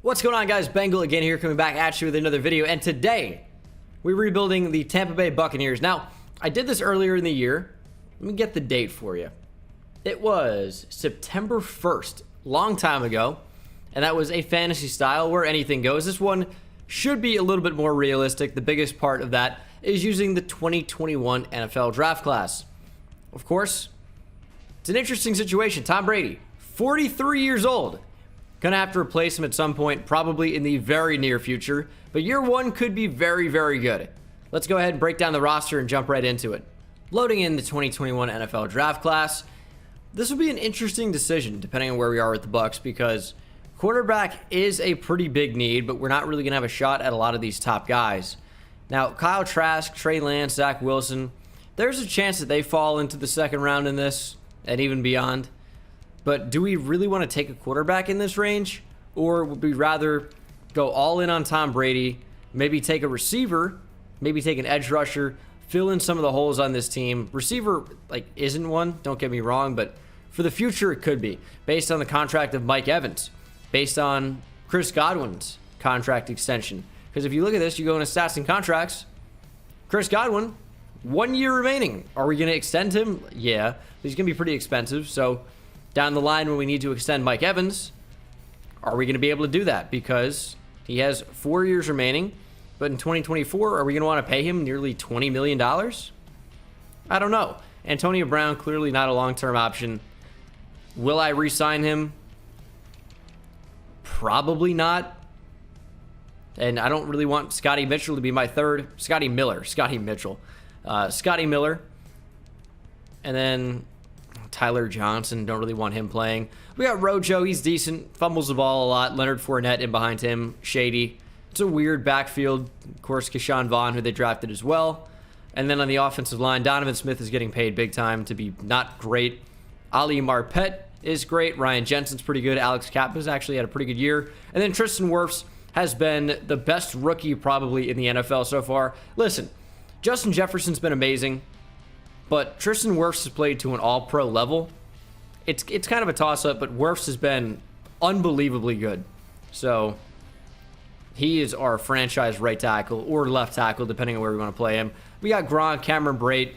What's going on, guys? Bengal again here, coming back at you with another video. And today, we're rebuilding the Tampa Bay Buccaneers. Now, I did this earlier in the year. Let me get the date for you. It was September 1st, long time ago. And that was a fantasy style where anything goes. This one should be a little bit more realistic. The biggest part of that is using the 2021 NFL draft class. Of course, it's an interesting situation. Tom Brady, 43 years old. Gonna have to replace him at some point, probably in the very near future. But year one could be very, very good. Let's go ahead and break down the roster and jump right into it. Loading in the 2021 NFL draft class. This will be an interesting decision depending on where we are with the Bucs, because quarterback is a pretty big need, but we're not really gonna have a shot at a lot of these top guys. Now, Kyle Trask, Trey Lance, Zach Wilson, there's a chance that they fall into the second round in this and even beyond. But do we really want to take a quarterback in this range? Or would we rather go all in on Tom Brady, maybe take a receiver, maybe take an edge rusher, fill in some of the holes on this team? Receiver, isn't one, don't get me wrong, but for the future, it could be. Based on the contract of Mike Evans, based on Chris Godwin's contract extension. Because if you look at this, you go in stats and contracts, Chris Godwin, 1 year remaining. Are we going to extend him? Yeah, he's going to be pretty expensive, so down the line when we need to extend Mike Evans, are we going to be able to do that? Because he has 4 years remaining, but in 2024, are we going to want to pay him nearly $20 million? I don't know. Antonio Brown, clearly not a long-term option. Will I re-sign him? Probably not. And I don't really want Scotty Mitchell to be my third. Scotty Miller. And then Tyler Johnson, don't really want him playing. We got Rojo, he's decent, fumbles the ball a lot. Leonard Fournette in behind him, shady. It's a weird backfield. Of course, Keyshawn Vaughn, who they drafted as well. And then on the offensive line, Donovan Smith is getting paid big time to be not great. Ali Marpet is great. Ryan Jensen's pretty good. Alex Kappa's actually had a pretty good year. And then Tristan Wirfs has been the best rookie probably in the NFL so far. Listen, Justin Jefferson's been amazing, but Tristan Wirfs has played to an all-pro level. It's kind of a toss-up, but Wirfs has been unbelievably good. So he is our franchise right tackle or left tackle, depending on where we want to play him. We got Gronk, Cameron Brate,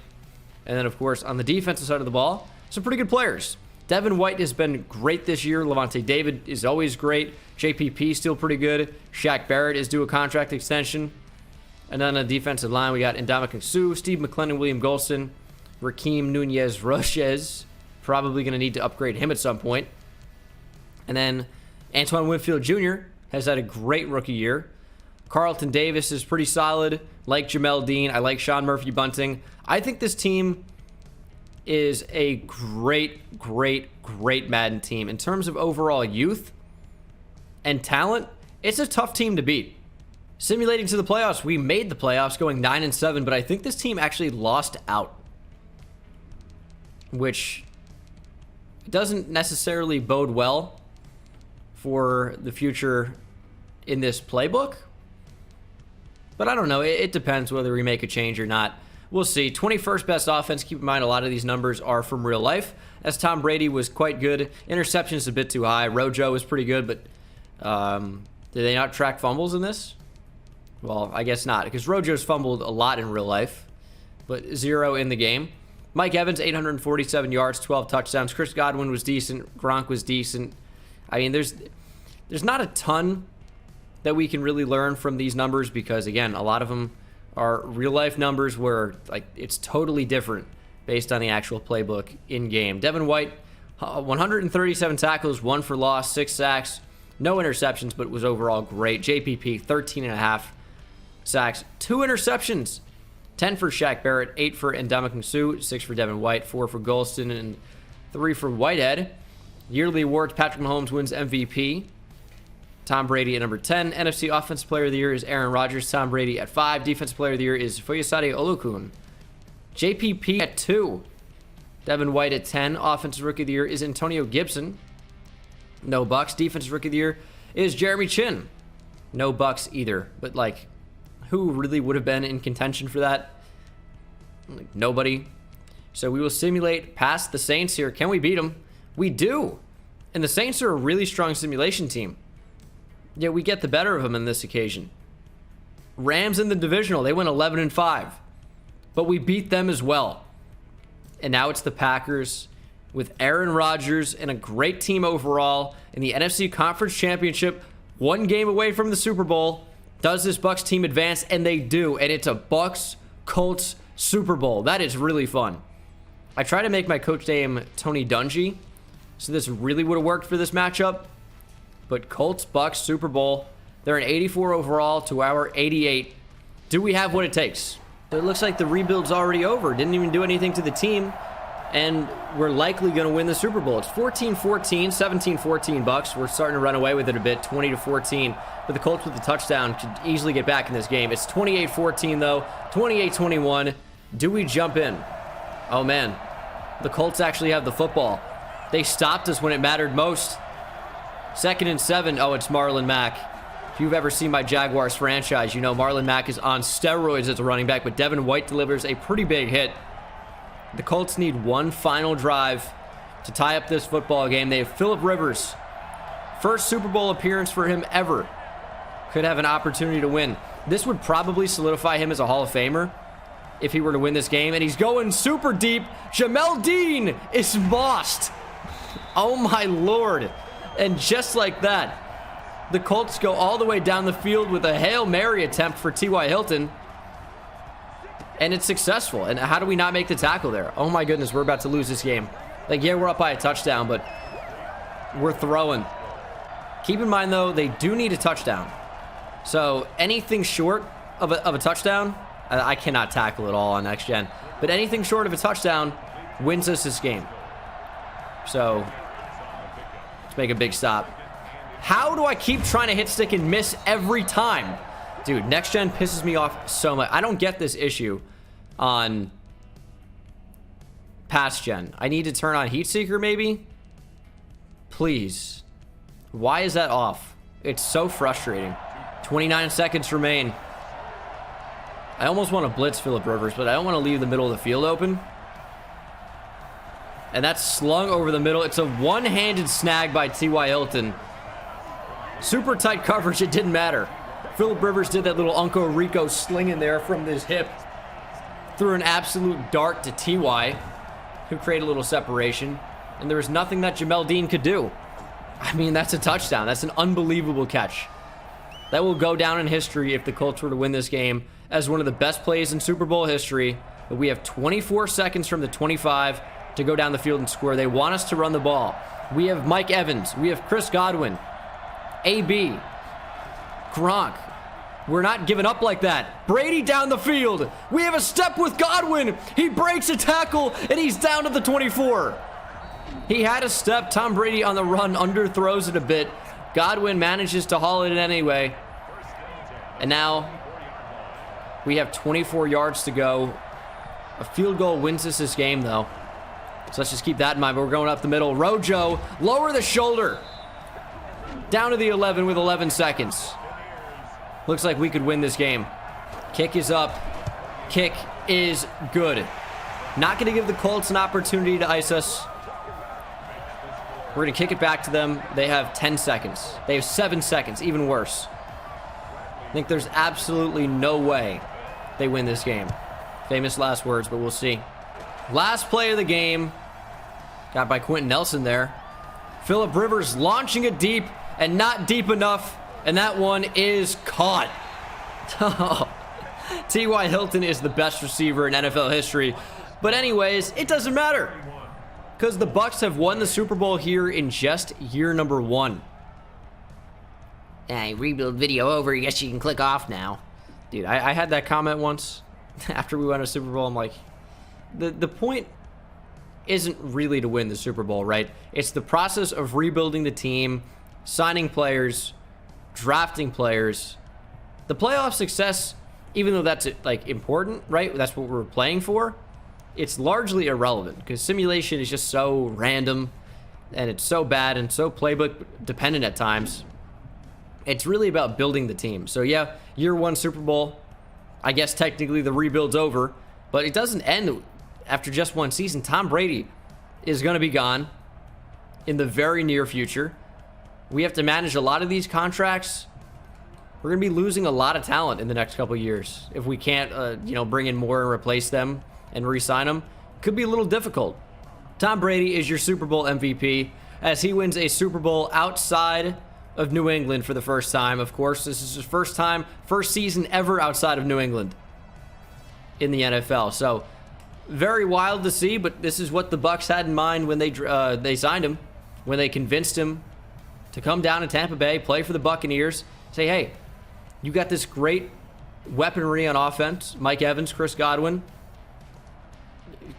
and then, of course, on the defensive side of the ball, some pretty good players. Devin White has been great this year. Levante David is always great. JPP is still pretty good. Shaq Barrett is due a contract extension. And then on the defensive line, we got Ndamukong Suh, Steve McClendon, William Golston, Rakeem Nunez-Roches, probably going to need to upgrade him at some point. And then Antoine Winfield Jr. has had a great rookie year. Carlton Davis is pretty solid. Like Jamel Dean. I like Sean Murphy-Bunting. I think this team is a great Madden team. In terms of overall youth and talent, it's a tough team to beat. Simulating to the playoffs, we made the playoffs going 9-7, but I think this team actually lost out, which doesn't necessarily bode well for the future in this playbook. But I don't know. It depends whether we make a change or not. We'll see. 21st best offense. Keep in mind, a lot of these numbers are from real life, as Tom Brady was quite good. Interceptions a bit too high. Rojo was pretty good, but did they not track fumbles in this? Well, I guess not, because Rojo's fumbled a lot in real life, but 0 in the game. Mike Evans, 847 yards, 12 touchdowns. Chris Godwin was decent. Gronk was decent. I mean, there's not a ton that we can really learn from these numbers, because, again, a lot of them are real-life numbers where it's totally different based on the actual playbook in-game. Devin White, 137 tackles, 1 for loss, 6 sacks, no interceptions, but was overall great. JPP, 13.5 sacks, 2 interceptions, 10 for Shaq Barrett, 8 for Ndamukong Suh, 6 for Devin White, 4 for Golston, and 3 for Whitehead. Yearly awards, Patrick Mahomes wins MVP. Tom Brady at number 10. NFC Offensive Player of the Year is Aaron Rodgers. Tom Brady at 5. Defensive Player of the Year is Foyesade Olokun. JPP at 2. Devin White at 10. Offensive Rookie of the Year is Antonio Gibson. No Bucs. Defensive Rookie of the Year is Jeremy Chin. No Bucs either. But, who really would have been in contention for that? Nobody. So we will simulate past the Saints here. Can we beat them? We do. And the Saints are a really strong simulation team. Yeah, we get the better of them on this occasion. Rams in the divisional, they went 11-5. But we beat them as well. And now it's the Packers with Aaron Rodgers and a great team overall in the NFC Conference Championship, one game away from the Super Bowl. Does this Bucs team advance? And they do. And it's a Bucs-Colts Super Bowl. That is really fun. I try to make my coach name Tony Dungy, so this really would have worked for this matchup. But Colts, Bucs, Super Bowl. They're an 84 overall to our 88. Do we have what it takes? It looks like the rebuild's already over. Didn't even do anything to the team. And we're likely going to win the Super Bowl. It's 14-14, 17-14 Bucs. We're starting to run away with it a bit, 20-14. But the Colts with the touchdown could easily get back in this game. It's 28-14 though, 28-21. Do we jump in? Oh man, the Colts actually have the football. They stopped us when it mattered most. 2nd and 7. Oh, it's Marlon Mack. If you've ever seen my Jaguars franchise, you know Marlon Mack is on steroids as a running back, but Devin White delivers a pretty big hit. The Colts need one final drive to tie up this football game. They have Phillip Rivers. First Super Bowl appearance for him ever. Could have an opportunity to win. This would probably solidify him as a Hall of Famer if he were to win this game. And he's going super deep. Jamel Dean is mossed. Oh my Lord. And just like that, the Colts go all the way down the field with a Hail Mary attempt for T.Y. Hilton. And it's successful. And how do we not make the tackle there? Oh my goodness, we're about to lose this game. Like, yeah, we're up by a touchdown, but we're throwing. Keep in mind, though, they do need a touchdown. So anything short of a touchdown, I cannot tackle it all on next gen. But anything short of a touchdown wins us this game. So let's make a big stop. How do I keep trying to hit stick and miss every time? Dude, next gen pisses me off so much. I don't get this issue on past gen. I need to turn on heat seeker maybe? Please. Why is that off? It's so frustrating. 29 seconds remain. I almost want to blitz Phillip Rivers, but I don't want to leave the middle of the field open. And that's slung over the middle. It's a one-handed snag by T.Y. Hilton. Super tight coverage, it didn't matter. Phillip Rivers did that little Uncle Rico sling in there from his hip. Threw an absolute dart to T.Y., who created a little separation. And there was nothing that Jamel Dean could do. I mean, that's a touchdown. That's an unbelievable catch. That will go down in history if the Colts were to win this game as one of the best plays in Super Bowl history. But we have 24 seconds from the 25 to go down the field and score. They want us to run the ball. We have Mike Evans. We have Chris Godwin. AB. Gronk. We're not giving up like that. Brady down the field. We have a step with Godwin. He breaks a tackle, and he's down to the 24. He had a step. Tom Brady on the run underthrows it a bit. Godwin manages to haul it in anyway. And now we have 24 yards to go. A field goal wins us this game, though. So let's just keep that in mind. But we're going up the middle. Rojo, lower the shoulder. Down to the 11 with 11 seconds. Looks like we could win this game. Kick is up. Kick is good. Not going to give the Colts an opportunity to ice us. We're going to kick it back to them. They have 10 seconds. They have 7 seconds, even worse. I think there's absolutely no way they win this game. Famous last words, but we'll see. Last play of the game. Got by Quentin Nelson there. Phillip Rivers launching it deep and not deep enough. And that one is caught. T.Y. Hilton is the best receiver in NFL history. But anyways, it doesn't matter. Because the Bucs have won the Super Bowl here in just year number 1. Hey, rebuild video over. I guess you can click off now. Dude, I had that comment once after we won a Super Bowl. I'm like, the point isn't really to win the Super Bowl, right? It's the process of rebuilding the team, signing players, drafting players. The playoff success, even though that's like important, right? That's what we're playing for. It's largely irrelevant because simulation is just so random and it's so bad and so playbook dependent at times. It's really about building the team. So yeah, year 1 Super Bowl, I guess technically the rebuild's over, but it doesn't end after just 1 season. Tom Brady is going to be gone in the very near future. We have to manage a lot of these contracts we're going to be losing a lot of talent in the next couple years. If we can't, bring in more and replace them and re-sign them, could be a little difficult. Tom Brady is your Super Bowl MVP as he wins a Super Bowl outside of New England for the first time. Of course, this is his first season ever outside of New England in the NFL. So very wild to see, but this is what the Bucs had in mind when they signed him, when they convinced him to come down to Tampa Bay, play for the Buccaneers, say, hey, you got this great weaponry on offense, Mike Evans, Chris Godwin,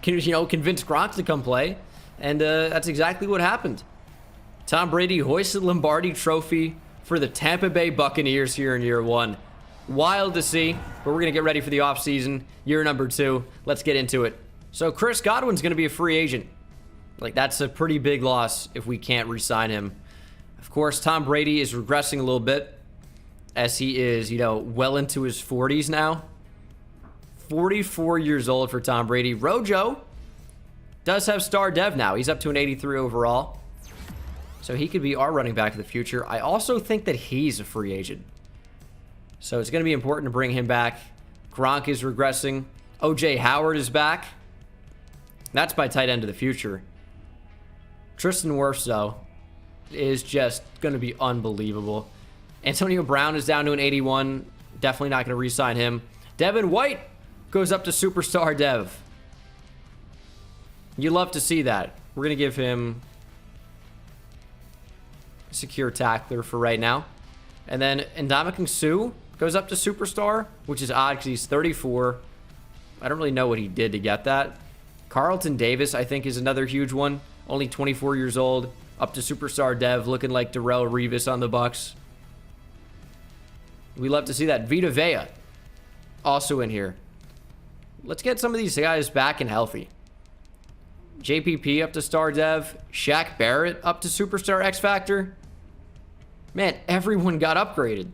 convince Gronk to come play, and that's exactly what happened. Tom Brady hoisted Lombardi Trophy for the Tampa Bay Buccaneers here in year one. Wild to see, but we're going to get ready for the offseason, year number 2. Let's get into it. So Chris Godwin's going to be a free agent. That's a pretty big loss if we can't re-sign him. Of course, Tom Brady is regressing a little bit as he is, well into his 40s now. 44 years old for Tom Brady. Rojo does have star dev now. He's up to an 83 overall. So he could be our running back of the future. I also think that he's a free agent. So it's going to be important to bring him back. Gronk is regressing. O.J. Howard is back. That's my tight end of the future. Tristan Wirfs, though, is just going to be unbelievable. Antonio Brown is down to an 81. Definitely not going to re-sign him. Devin White goes up to superstar dev. You love to see that. We're going to give him a secure tackler for right now. And then Ndamukong Suh goes up to superstar, which is odd because he's 34. I don't really know what he did to get that. Carlton Davis, I think, is another huge one. Only 24 years old, up to superstar dev, looking like Darrelle Revis on the Bucs. We love to see that. Vita Vea, also in here. Let's get some of these guys back and healthy. JPP up to star dev. Shaq Barrett up to superstar X Factor. Man, everyone got upgraded.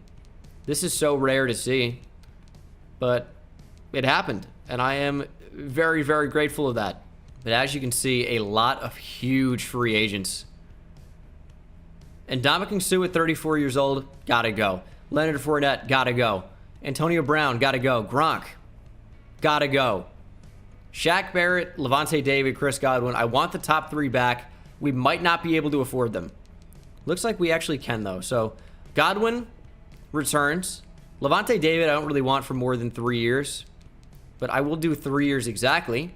This is so rare to see, but it happened, and I am very, very grateful of that. But as you can see, a lot of huge free agents. And Ndamukong Suh at 34 years old, gotta go. Leonard Fournette, gotta go. Antonio Brown, gotta go. Gronk, gotta go. Shaq Barrett, Levante David, Chris Godwin. I want the top 3 back. We might not be able to afford them. Looks like we actually can, though. So Godwin returns. Levante David I don't really want for more than 3 years, but I will do 3 years exactly.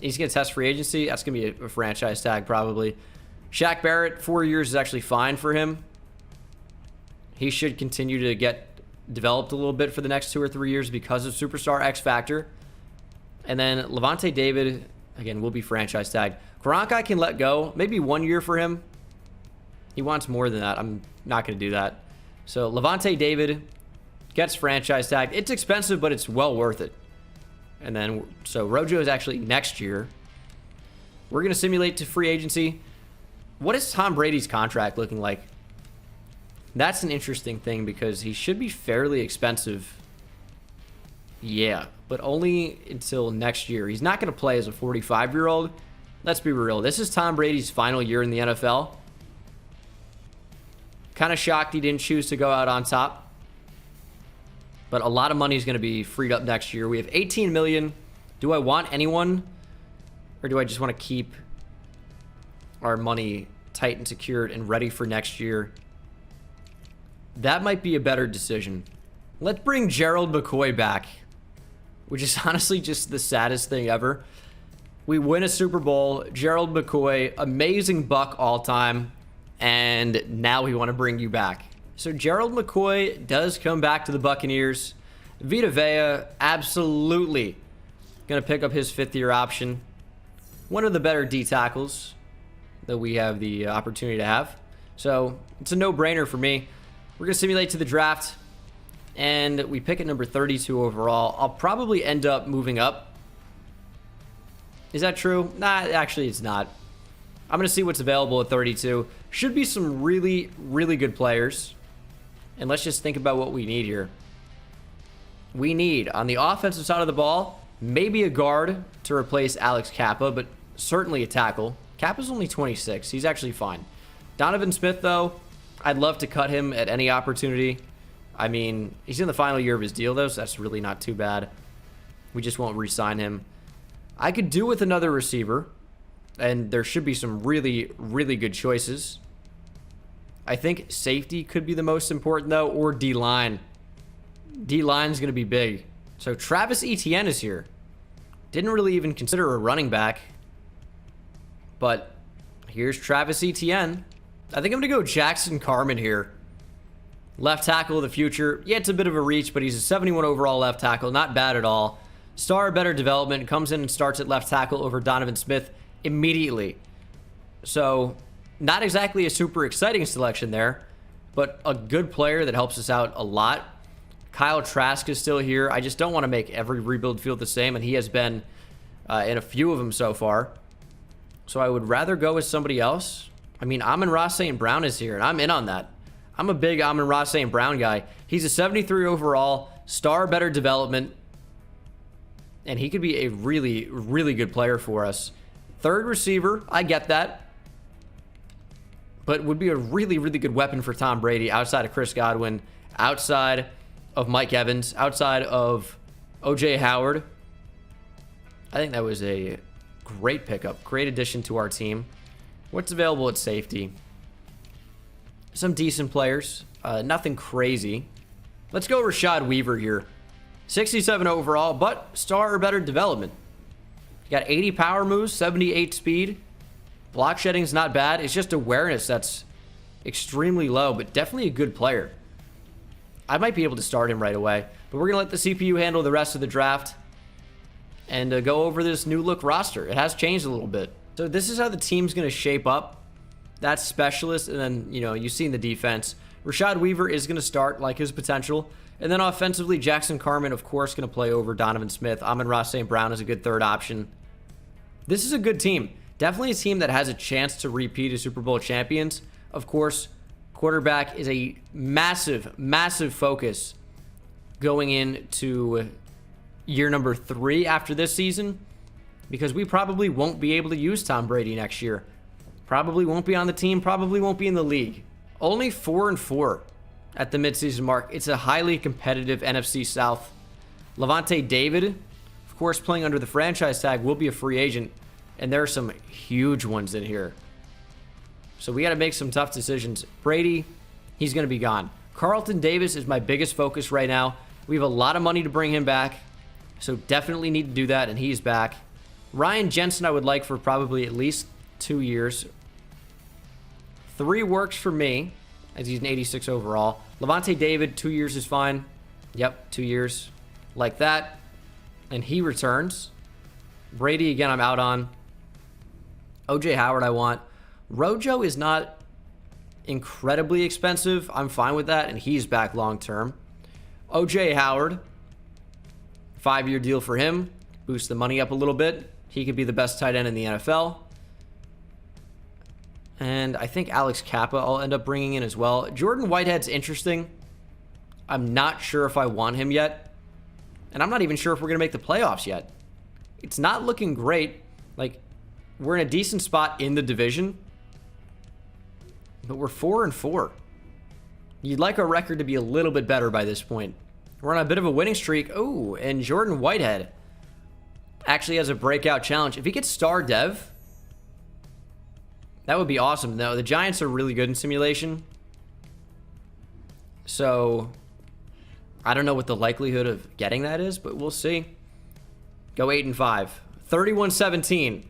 He's going to test free agency. That's going to be a franchise tag probably. Shaq Barrett, 4 years is actually fine for him. He should continue to get developed a little bit for the next 2 or 3 years because of Superstar X Factor. And then Levante David, again, will be franchise tagged. Gronk I can let go. Maybe 1 year for him. He wants more than that. I'm not going to do that. So Levante David gets franchise tagged. It's expensive, but it's well worth it. And then, so Rojo is actually next year. We're going to simulate to free agency. What is Tom Brady's contract looking like? That's an interesting thing because he should be fairly expensive. Yeah, but only until next year. He's not going to play as a 45-year-old. Let's be real. This is Tom Brady's final year in the NFL. Kind of shocked he didn't choose to go out on top. But a lot of money is going to be freed up next year. We have $18 million. Do I want anyone? Or do I just want to keep our money tight and secured and ready for next year? That might be a better decision. Let's bring Gerald McCoy back, which is honestly just the saddest thing ever. We win a Super Bowl. Gerald McCoy, amazing Buck all time. And now we want to bring you back. So Gerald McCoy does come back to the Buccaneers. Vita Vea, absolutely going to pick up his 5th-year option. One of the better D tackles that we have the opportunity to have. So it's a no-brainer for me. We're going to simulate to the draft. And we pick at number 32 overall. I'll probably end up moving up. Is that true? Nah, actually it's not. I'm going to see what's available at 32. Should be some really, really good players. And let's just think about what we need here. We need, on the offensive side of the ball, maybe a guard to replace Alex Kappa, but certainly a tackle. Kappa's only 26. He's actually fine. Donovan Smith, though, I'd love to cut him at any opportunity. I mean, he's in the final year of his deal, though, so that's really not too bad. We just won't re-sign him. I could do with another receiver, and there should be some really, really good choices. I think safety could be the most important, though, or D-line. D-line's going to be big. So Travis Etienne is here. Didn't really even consider a running back. But here's Travis Etienne. I think I'm going to go Jackson Carman here. Left tackle of the future. Yeah, it's a bit of a reach, but he's a 71 overall left tackle. Not bad at all. Star better development. Comes in and starts at left tackle over Donovan Smith immediately. So, not exactly a super exciting selection there, but a good player that helps us out a lot. Kyle Trask is still here. I just don't want to make every rebuild feel the same, and he has been in a few of them so far. So I would rather go with somebody else. I mean, Amon-Ra St. Brown is here, and I'm in on that. I'm a big Amon-Ra St. Brown guy. He's a 73 overall, star better development, and he could be a really, really good player for us. Third receiver, I get that, but would be a really, really good weapon for Tom Brady outside of Chris Godwin, outside of Mike Evans, outside of O.J. Howard. I think that was a great pickup, great addition to our team. What's available at safety? Some decent players, nothing crazy. Let's go Rashad Weaver here. 67 overall, but star or better development. You got 80 power moves, 78 speed. Block shedding's not bad. It's just awareness that's extremely low, but definitely a good player. I might be able to start him right away, but we're going to let the CPU handle the rest of the draft and go over this new look roster. It has changed a little bit. So this is how the team's going to shape up. That's specialist, and then, you know, you've seen the defense. Rashad Weaver is going to start like his potential. And then offensively, Jackson Carman, of course, going to play over Donovan Smith. Amon-Ra St. Brown is a good third option. This is a good team. Definitely a team that has a chance to repeat as Super Bowl champions. Of course, quarterback is a massive, massive focus going into year number 3 after this season, because we probably won't be able to use Tom Brady next year. Probably won't be on the team, probably won't be in the league. Only 4-4 at the midseason mark. It's a highly competitive NFC South. Levante David, of course, playing under the franchise tag, will be a free agent, and there are some huge ones in here. So we got to make some tough decisions. Brady, he's going to be gone. Carlton Davis is my biggest focus right now. We have a lot of money to bring him back, so definitely need to do that, and he's back. Ryan Jensen I would like for probably at least 2 years. 3 works for me, as he's an 86 overall. Levante David, 2 years is fine. Yep, 2 years. Like that. And he returns. Brady, again, I'm out on. O.J. Howard, I want. Rojo is not incredibly expensive. I'm fine with that, and he's back long term. O.J. Howard, 5-year deal for him. Boost the money up a little bit. He could be the best tight end in the NFL. And I think Alex Kappa I'll end up bringing in as well. Jordan Whitehead's interesting. I'm not sure if I want him yet. And I'm not even sure if we're going to make the playoffs yet. It's not looking great. Like, we're in a decent spot in the division, but we're 4-4. You'd like our record to be a little bit better by this point. We're on a bit of a winning streak. Oh, and Jordan Whitehead actually has a breakout challenge. If he gets star dev, that would be awesome. Now, the Giants are really good in simulation, so I don't know what the likelihood of getting that is, but we'll see. Go 8-5. 31-17.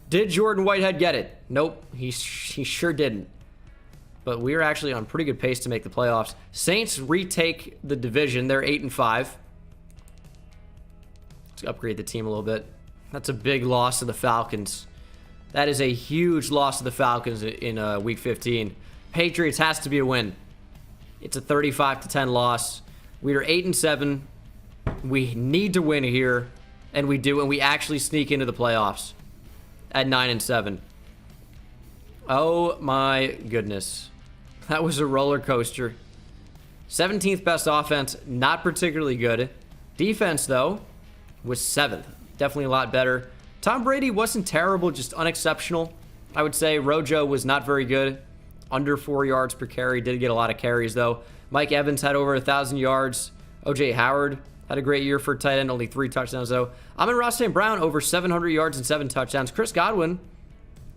Did Jordan Whitehead get it? Nope, he sure didn't. But we're actually on pretty good pace to make the playoffs. Saints retake the division. They're 8-5. Let's upgrade the team a little bit. That's a big loss to the Falcons. That is a huge loss to the Falcons in Week 15. Patriots has to be a win. It's a 35-10 loss. We are 8-7. We need to win here, and we do, and we actually sneak into the playoffs at 9-7. Oh my goodness. That was a roller coaster. 17th best offense, not particularly good. Defense, though, was 7th. Definitely a lot better. Tom Brady wasn't terrible, just unexceptional. I would say Rojo was not very good. Under 4 yards per carry. Did get a lot of carries, though. Mike Evans had over 1,000 yards. O.J. Howard had a great year for tight end, only 3 touchdowns though. Amon-Ra St. Brown over 700 yards and 7 touchdowns. Chris Godwin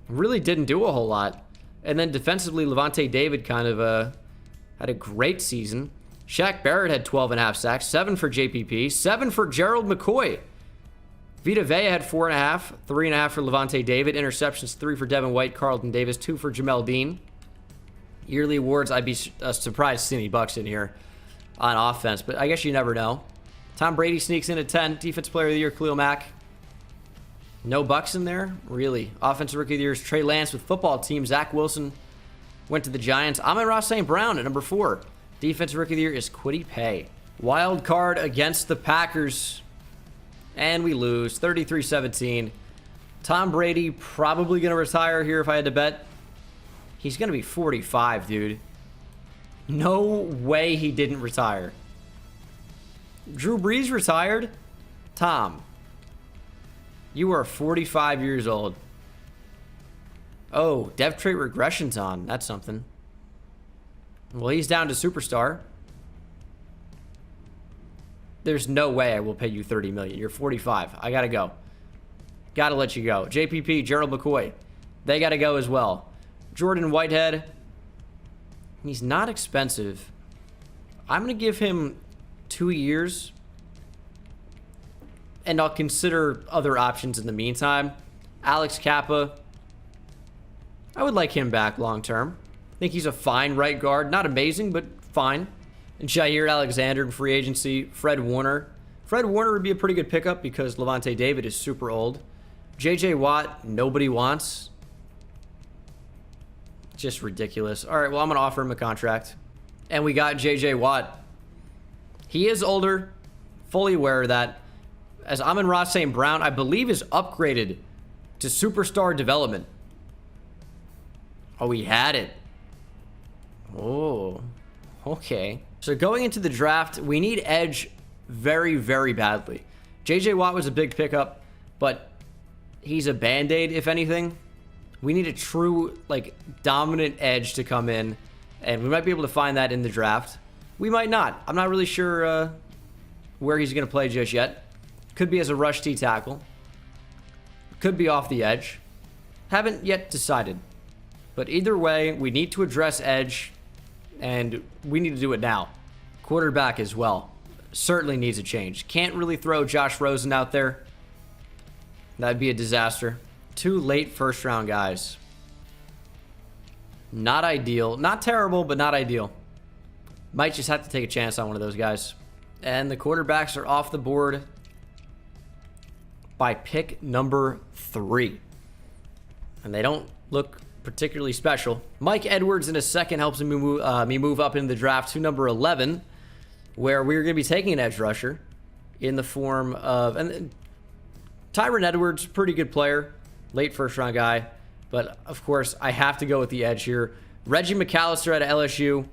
really didn't do a whole lot. And then defensively, Levante David kind of had a great season. Shaq Barrett had 12.5 sacks, 7 for JPP, 7 for Gerald McCoy. Vita Vea had 4.5, 3.5 for Levante David. Interceptions, 3 for Devin White, Carlton Davis, 2 for Jamel Dean. Yearly awards, I'd be surprised to see any Bucs in here on offense, but I guess you never know. Tom Brady sneaks in at 10. Defense Player of the Year, Khalil Mack. No Bucs in there? Really? Offensive Rookie of the Year is Trey Lance with football team. Zach Wilson went to the Giants. Amon-Ra St. Brown at number 4. Defensive Rookie of the Year is Kwity Paye. Wild card against the Packers. And we lose 33-17. Tom Brady probably going to retire here if I had to bet. He's going to be 45, dude. No way he didn't retire. Drew Brees retired? Tom, you are 45 years old. Oh, dev trait regression's on. That's something. Well, he's down to superstar. There's no way I will pay you $30 million. You're 45. I gotta go. Gotta let you go. JPP, Gerald McCoy. They gotta go as well. Jordan Whitehead. He's not expensive. I'm gonna give him 2 years. And I'll consider other options in the meantime. Alex Kappa. I would like him back long term. I think he's a fine right guard. Not amazing, but fine. And Jair Alexander in free agency. Fred Warner. Fred Warner would be a pretty good pickup because Levante David is super old. J.J. Watt, nobody wants. Just ridiculous. All right, well, I'm going to offer him a contract. And we got J.J. Watt. He is older. Fully aware of that. As Amon-Ra St. Brown, I believe, is upgraded to superstar development. Oh, we had it. Oh, okay. So going into the draft, we need edge very, very badly. J.J. Watt was a big pickup, but he's a Band-Aid, if anything. We need a true, like, dominant edge to come in, and we might be able to find that in the draft. We might not. I'm not really sure where he's going to play just yet. Could be as a rush D tackle. Could be off the edge. Haven't yet decided. But either way, we need to address edge, and we need to do it now. Quarterback as well. Certainly needs a change. Can't really throw Josh Rosen out there. That'd be a disaster. 2 late first-round guys. Not ideal. Not terrible, but not ideal. Might just have to take a chance on one of those guys. And the quarterbacks are off the board by pick number 3. And they don't look particularly special. Mike Edwards in a second helps me move up in the draft to number 11, where we're going to be taking an edge rusher in the form of... And Tyron Edwards, pretty good player. Late first-round guy. But, of course, I have to go with the edge here. Reggie McAllister at LSU.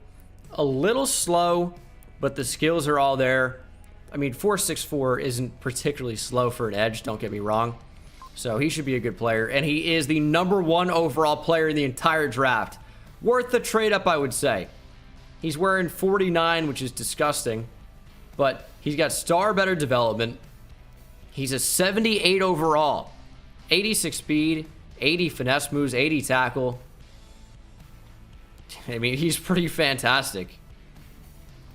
A little slow, but the skills are all there. I mean, 4.64 isn't particularly slow for an edge, don't get me wrong. So he should be a good player. And he is the number 1 overall player in the entire draft. Worth the trade-up, I would say. He's wearing 49, which is disgusting. But he's got star better development. He's a 78 overall. 86 speed, 80 finesse moves, 80 tackle. I mean, he's pretty fantastic.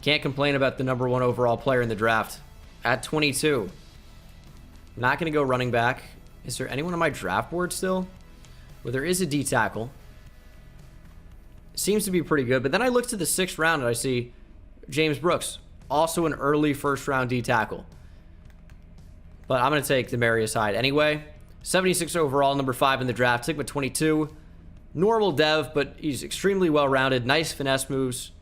Can't complain about the number 1 overall player in the draft. At 22. Not going to go running back. Is there anyone on my draft board still? Well, there is a D tackle. Seems to be pretty good. But then I look to the 6th round and I see James Brooks. Also an early first-round D tackle. But I'm going to take Demarius Hyde anyway. 76 overall, number 5 in the draft. Sigma 22. Normal dev, but he's extremely well-rounded. Nice finesse moves.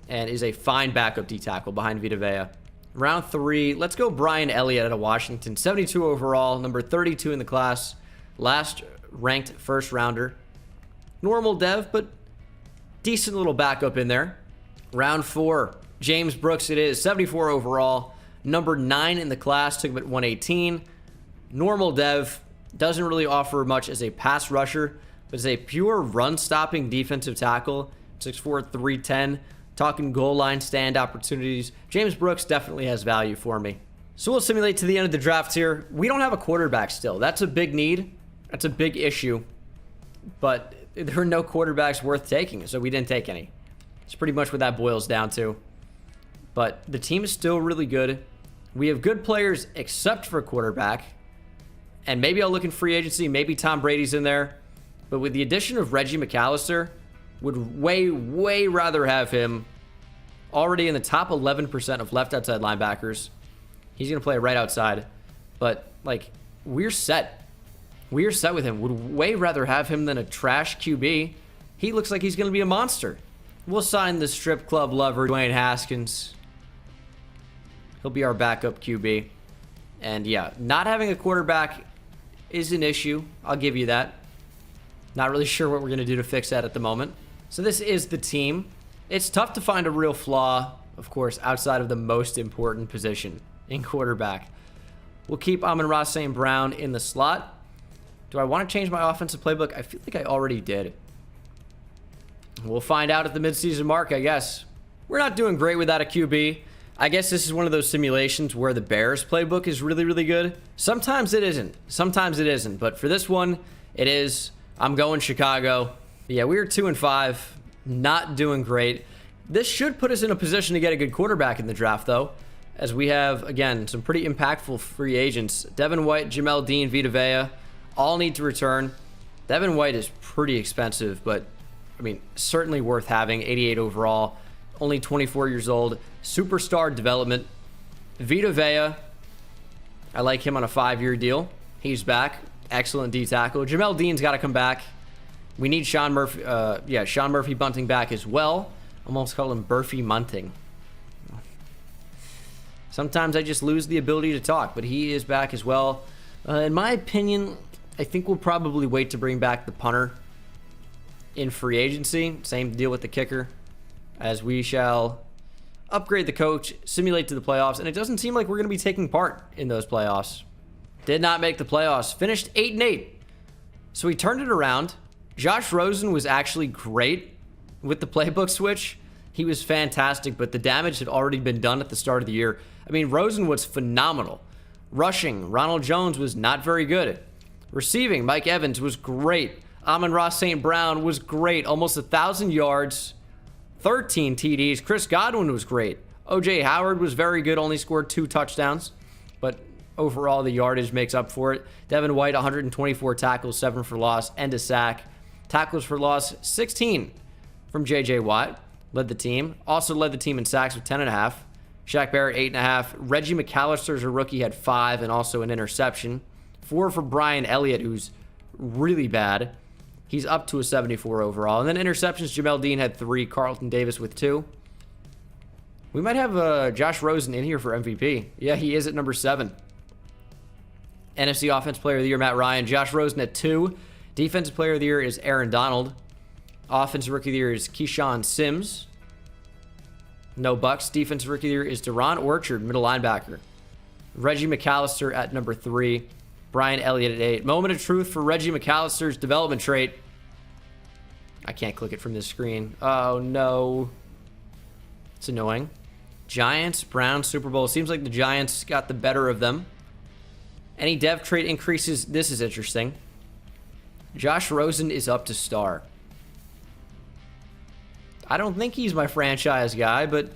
And is a fine backup D tackle behind Vita Vea. Round 3, let's go Brian Elliott out of Washington. 72 overall, number 32 in the class. Last ranked first rounder. Normal dev, but decent little backup in there. Round 4, James Brooks it is. 74 overall, number 9 in the class. Took him at 118. Normal dev, doesn't really offer much as a pass rusher, but as a pure run-stopping defensive tackle. 6'4", 310. talking goal line stand opportunities, James Brooks definitely has value for me. So we'll simulate to the end of the draft here. We don't have a quarterback still. That's a big need. That's a big issue. But there are no quarterbacks worth taking, so we didn't take any. It's pretty much what that boils down to. But the team is still really good. We have good players except for quarterback. And maybe I'll look in free agency. Maybe Tom Brady's in there. But with the addition of Reggie McAllister, would way rather have him already in the top 11% of left outside linebackers. He's going to play right outside. But, like, we're set. We're set with him. Would way rather have him than a trash QB. He looks like he's going to be a monster. We'll sign the strip club lover, Dwayne Haskins. He'll be our backup QB. And, yeah, not having a quarterback is an issue. I'll give you that. Not really sure what we're going to do to fix that at the moment. So this is the team. It's tough to find a real flaw, of course, outside of the most important position in quarterback. We'll keep Amon-Ra St. Brown in the slot. Do I want to change my offensive playbook? I feel like I already did. We'll find out at the midseason mark, I guess. We're not doing great without a QB. I guess this is one of those simulations where the Bears playbook is really good. Sometimes it isn't. Sometimes it isn't. But for this one, it is. I'm going Chicago. Yeah, we are 2-5. Not doing great. This should put us in a position to get a good quarterback in the draft, though, as we have, again, some pretty impactful free agents. Devin White, Jamel Dean, Vita Vea, all need to return. Devin White is pretty expensive, but, I mean, certainly worth having. 88 overall, only 24 years old. Superstar development. Vita Vea, I like him on a 5-year deal. He's back. Excellent D tackle. Jamel Dean's got to come back. We need Sean Murphy. Sean Murphy Bunting back as well. Almost call him Burfy Munting. Sometimes I just lose the ability to talk, but he is back as well. In my opinion, I think we'll probably wait to bring back the punter in free agency. Same deal with the kicker, as we shall upgrade the coach, simulate to the playoffs, and it doesn't seem like we're going to be taking part in those playoffs. Did not make the playoffs. Finished 8-8. So we turned it around. Josh Rosen was actually great with the playbook switch. He was fantastic, but the damage had already been done at the start of the year. I mean, Rosen was phenomenal. Rushing, Ronald Jones was not very good. Receiving, Mike Evans was great. Amon-Ra St. Brown was great. Almost 1,000 yards, 13 TDs. Chris Godwin was great. O.J. Howard was very good, only scored 2 touchdowns. But overall, the yardage makes up for it. Devin White, 124 tackles, 7 for loss, and a sack. Tackles for loss, 16 from J.J. Watt. Led the team. Also led the team in sacks with 10.5. Shaq Barrett, 8.5. Reggie McAllister's a rookie, had 5 and also an interception. 4 for Brian Elliott, who's really bad. He's up to a 74 overall. And then interceptions, Jamel Dean had 3. Carlton Davis with 2. We might have Josh Rosen in here for MVP. Yeah, he is at number 7. NFC Offensive Player of the Year, Matt Ryan. Josh Rosen at 2. Defensive Player of the Year is Aaron Donald. Offensive Rookie of the Year is Keyshawn Sims. No Bucs. Defensive Rookie of the Year is Deron Orchard, middle linebacker. Reggie McAllister at number 3. Brian Elliott at 8. Moment of truth for Reggie McAllister's development trait. I can't click it from this screen. Oh, no. It's annoying. Giants, Browns, Super Bowl. Seems like the Giants got the better of them. Any dev trait increases. This is interesting. Josh Rosen is up to star. I don't think he's my franchise guy, but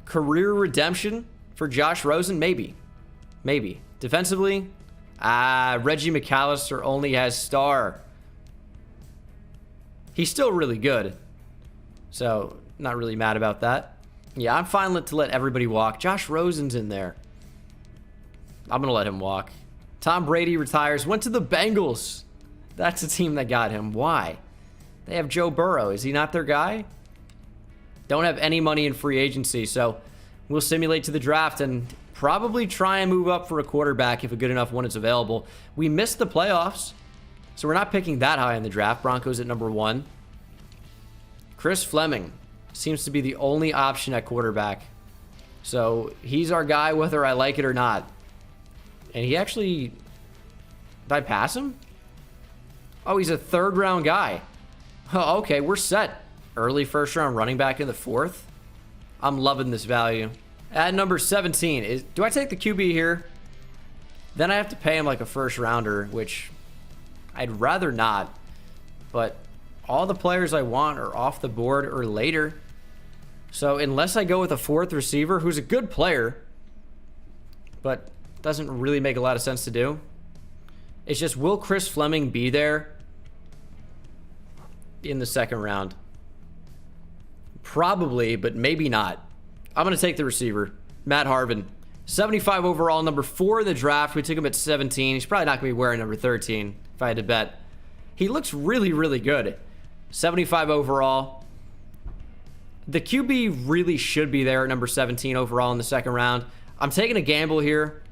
career redemption for Josh Rosen? Maybe. Maybe. Defensively? Reggie McAllister only has star. He's still really good. So, not really mad about that. Yeah, I'm fine to let everybody walk. Josh Rosen's in there. I'm going to let him walk. Tom Brady retires. Went to the Bengals. That's the team that got him. Why? They have Joe Burrow. Is he not their guy? Don't have any money in free agency, so we'll simulate to the draft and probably try and move up for a quarterback if a good enough one is available. We missed the playoffs, so we're not picking that high in the draft. Broncos at number 1. Chris Fleming seems to be the only option at quarterback. So he's our guy whether I like it or not. And he actually... Did I pass him? Oh, he's a 3rd-round guy. Oh, okay, we're set. Early first round running back in the 4th. I'm loving this value. At number 17, do I take the QB here? Then I have to pay him like a first rounder, which I'd rather not. But all the players I want are off the board or later. So unless I go with a 4th receiver who's a good player, but doesn't really make a lot of sense to do. It's just, will Chris Fleming be there in the 2nd round? Probably, but maybe not. I'm going to take the receiver, Matt Harvin. 75 overall, number 4 in the draft. We took him at 17. He's probably not going to be wearing number 13 if I had to bet. He looks really, really good. 75 overall. The QB really should be there at number 17 overall in the 2nd round. I'm taking a gamble here,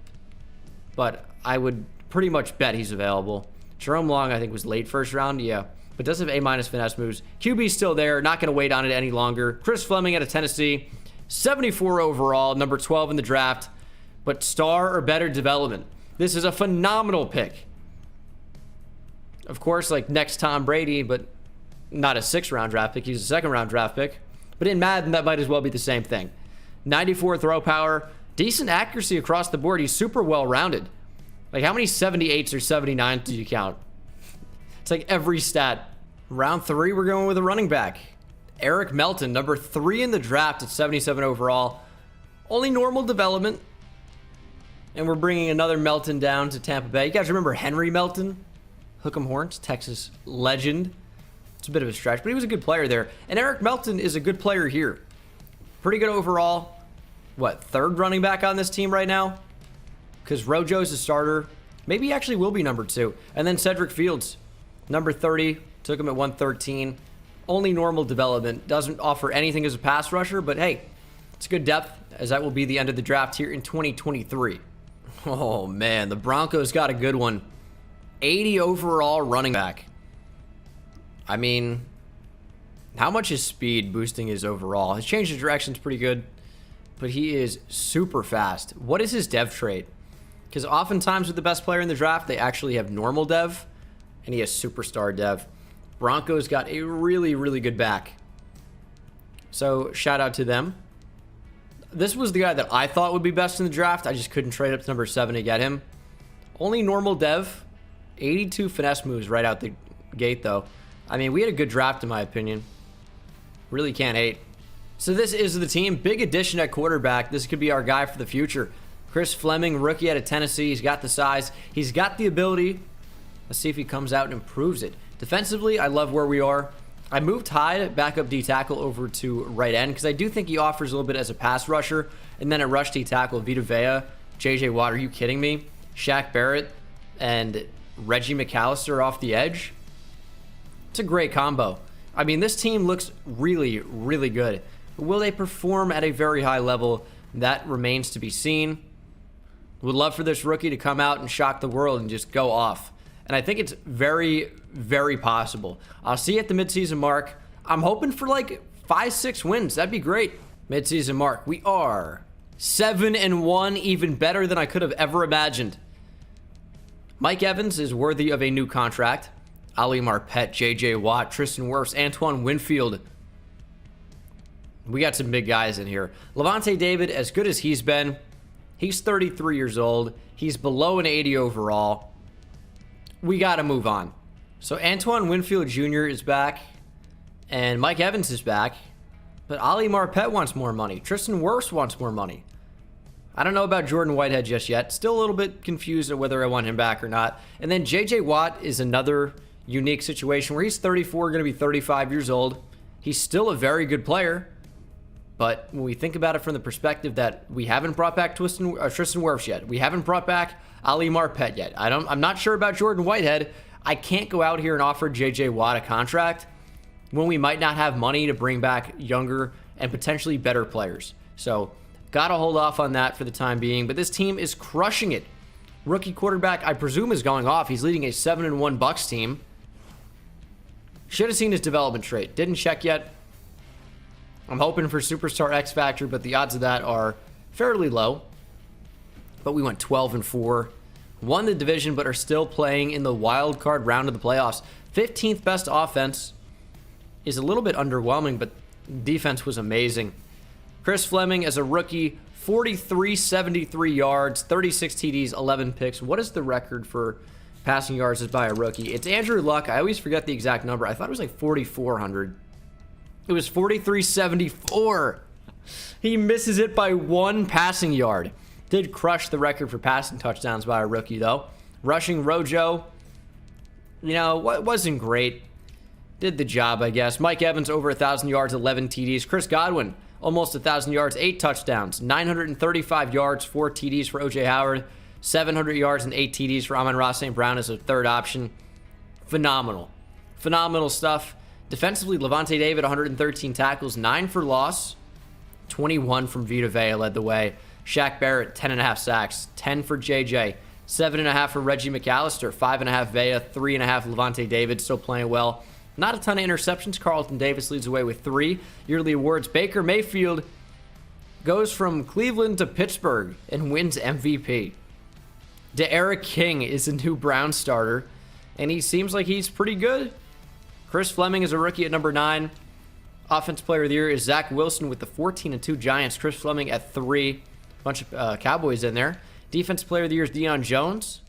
but I would pretty much bet he's available. Jerome Long, I think, was late first round. Yeah, but does have A- finesse moves. QB's still there. Not going to wait on it any longer. Chris Fleming out of Tennessee. 74 overall, number 12 in the draft. But star or better development. This is a phenomenal pick. Of course, like next Tom Brady, but not a 6th round draft pick. He's a 2nd round draft pick. But in Madden, that might as well be the same thing. 94 throw power. Decent accuracy across the board. He's super well-rounded. Like, how many 78s or 79s do you count? It's like every stat. Round 3, we're going with a running back. Eric Melton, number 3 in the draft at 77 overall. Only normal development. And we're bringing another Melton down to Tampa Bay. You guys remember Henry Melton? Hook'em Horns, Texas legend. It's a bit of a stretch, but he was a good player there. And Eric Melton is a good player here. Pretty good overall. What, 3rd running back on this team right now? Because Rojo's a starter. Maybe he actually will be number 2. And then Cedric Fields, number 30. Took him at 113. Only normal development. Doesn't offer anything as a pass rusher, but hey, it's good depth, as that will be the end of the draft here in 2023. Oh, man, the Broncos got a good one. 80 overall running back. I mean, how much is speed boosting his overall? His change of direction is pretty good, but he is super fast. What is his dev trait? Because oftentimes with the best player in the draft, they actually have normal dev, and he has superstar dev. Broncos got a really, really good back. So shout out to them. This was the guy that I thought would be best in the draft. I just couldn't trade up to number 7 to get him. Only normal dev. 82 finesse moves right out the gate, though. I mean, we had a good draft, in my opinion. Really can't hate. So this is the team. Big addition at quarterback. This could be our guy for the future. Chris Fleming, rookie out of Tennessee. He's got the size. He's got the ability. Let's see if he comes out and improves it. Defensively, I love where we are. I moved Hyde, backup D tackle, over to right end because I do think he offers a little bit as a pass rusher. And then a rush D tackle, Vita Vea, J.J. Watt. Are you kidding me? Shaq Barrett and Reggie McAllister off the edge. It's a great combo. I mean, this team looks really, really good. But will they perform at a very high level? That remains to be seen. Would love for this rookie to come out and shock the world and just go off. And I think it's very, very possible. I'll see you at the midseason mark. I'm hoping for like 5-6 wins. That'd be great. Midseason mark. We are 7-1, even better than I could have ever imagined. Mike Evans is worthy of a new contract. Ali Marpet, J.J. Watt, Tristan Wirfs, Antoine Winfield. We got some big guys in here. Levante David, as good as he's been, he's 33 years old. He's below an 80 overall. We got to move on. So Antoine Winfield Jr. is back, and Mike Evans is back, but Ali Marpet wants more money. Tristan Wirfs wants more money. I don't know about Jordan Whitehead just yet. Still a little bit confused on whether I want him back or not. And then J.J. Watt is another unique situation where he's 34, going to be 35 years old. He's still a very good player, but when we think about it from the perspective that we haven't brought back Tristan Wirfs yet, we haven't brought back Ali Marpet yet. I'm not sure about Jordan Whitehead. I can't go out here and offer J.J. Watt a contract when we might not have money to bring back younger and potentially better players. So gotta hold off on that for the time being. But this team is crushing it. Rookie quarterback, I presume, is going off. He's leading a 7-1 Bucs team. Should have seen his development trait. Didn't check yet. I'm hoping for Superstar X Factor, but the odds of that are fairly low. But we went 12-4. Won the division, but are still playing in the wild card round of the playoffs. 15th best offense. is a little bit underwhelming, but defense was amazing. Chris Fleming as a rookie, 4373 yards, 36 TDs, 11 picks. What is the record for passing yards by a rookie? It's Andrew Luck. I always forget the exact number. I thought it was like 4,400. It was 4374. He misses it by 1 passing yard. Did crush the record for passing touchdowns by a rookie, though. Rushing, Rojo, you know, wasn't great. Did the job, I guess. Mike Evans, over 1,000 yards, 11 TDs. Chris Godwin, almost 1,000 yards, 8 touchdowns. 935 yards, 4 TDs for O.J. Howard. 700 yards and 8 TDs for Amon-Ra St. Brown as a third option. Phenomenal. Phenomenal stuff. Defensively, Levante David, 113 tackles, 9 for loss. 21 from Vita Vea led the way. Shaq Barrett, 10.5 sacks. 10 for JJ. 7.5 for Reggie McAllister. 5.5 Vea. 3.5 Levante David, still playing well. Not a ton of interceptions. Carlton Davis leads away with 3 yearly awards. Baker Mayfield goes from Cleveland to Pittsburgh and wins MVP. D'Eriq King is a new Brown starter, and he seems like he's pretty good. Chris Fleming is a rookie at number 9. Offensive Player of the Year is Zach Wilson with the 14-2 Giants. Chris Fleming at 3. Bunch of Cowboys in there. Defensive Player of the Year is Deion Jones.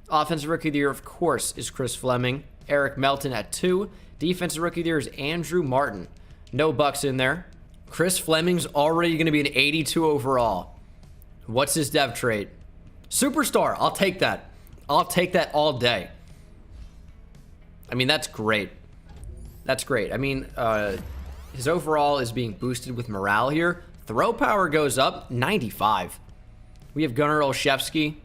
Offensive Rookie of the Year, of course, is Chris Fleming. Eric Melton at 2. Defensive Rookie of the Year is Andrew Martin. No Bucs in there. Chris Fleming's already going to be an 82 overall. What's his dev trait? Superstar. I'll take that. I'll take that all day. I mean, that's great. That's great. I mean, his overall is being boosted with morale here. Throw power goes up, 95. We have Gunnar Olszewski.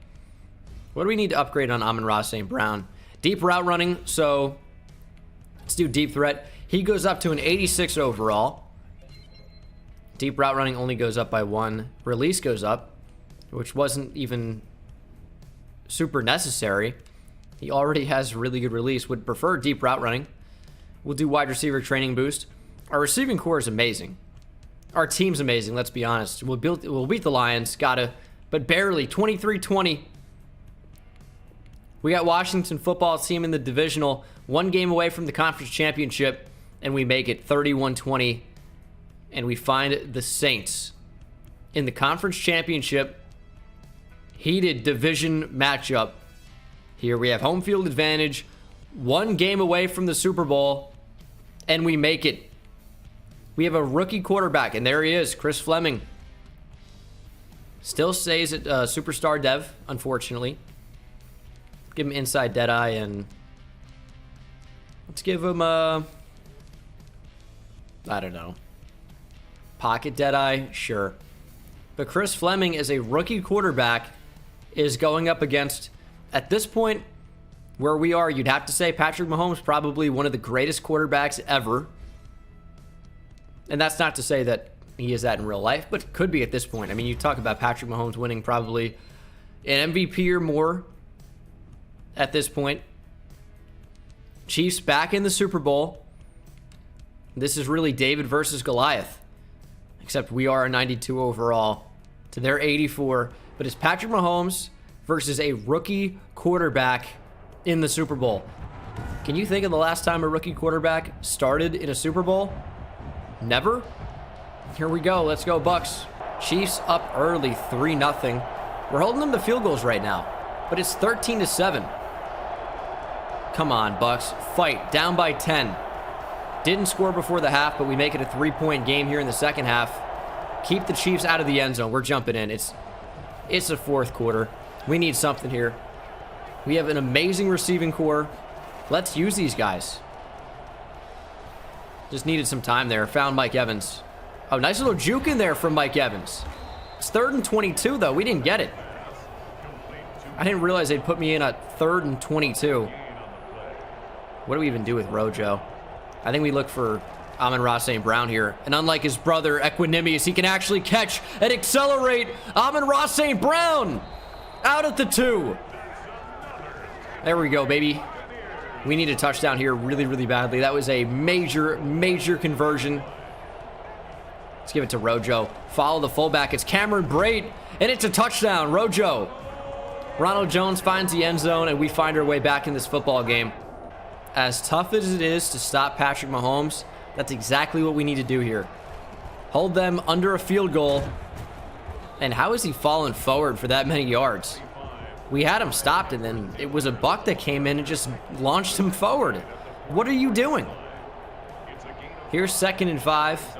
What do we need to upgrade on Amon-Ra St. Brown? Deep route running, so let's do deep threat. He goes up to an 86 overall. Deep route running only goes up by 1. Release goes up, which wasn't even super necessary. He already has really good release. Would prefer deep route running. We'll do wide receiver training boost. Our receiving core is amazing. Our team's amazing, let's be honest. We'll beat the Lions, but barely. 23-20. We got Washington football team in the divisional, 1 game away from the conference championship, and we make it 31-20. And we find the Saints in the conference championship. Heated division matchup. Here we have home field advantage, 1 game away from the Super Bowl, and we make it. We have a rookie quarterback, and there he is, Chris Fleming. Still stays at superstar dev, unfortunately. Give him inside Deadeye, and let's give him I don't know. Pocket Deadeye, sure. But Chris Fleming as a rookie quarterback is going up against, at this point, where we are, you'd have to say Patrick Mahomes, probably one of the greatest quarterbacks ever. And that's not to say that he is that in real life, but could be at this point. I mean, you talk about Patrick Mahomes winning probably an MVP or more at this point. Chiefs back in the Super Bowl. This is really David versus Goliath. Except we are a 92 overall to their 84. But it's Patrick Mahomes versus a rookie quarterback in the Super Bowl. Can you think of the last time a rookie quarterback started in a Super Bowl? Never? Here we go. Let's go, Bucs. Chiefs up early, 3-0. We're holding them to field goals right now, but it's 13-7. Come on, Bucs. Fight. Down by 10. Didn't score before the half, but we make it a 3-point game here in the second half. Keep the Chiefs out of the end zone. We're jumping in. It's the fourth quarter. We need something here. We have an amazing receiving core. Let's use these guys. Just needed some time there. Found Mike Evans. Oh, nice little juke in there from Mike Evans. It's 3rd and 22, though. We didn't get it. I didn't realize they'd put me in at 3rd and 22. What do we even do with Rojo? I think we look for Amon-Ra St. Brown here. And unlike his brother, Equanimous, he can actually catch and accelerate. Amon-Ra St. Brown out at the 2. There we go, baby. We need a touchdown here really, really badly. That was a major, major conversion. Let's give it to Rojo. Follow the fullback. It's Cameron Brate, and it's a touchdown. Rojo. Ronald Jones finds the end zone, and we find our way back in this football game. As tough as it is to stop Patrick Mahomes, that's exactly what we need to do here. Hold them under a field goal. And how is he falling forward for that many yards? We had him stopped, and then it was a Buck that came in and just launched him forward. What are you doing? Here's 2nd and 5.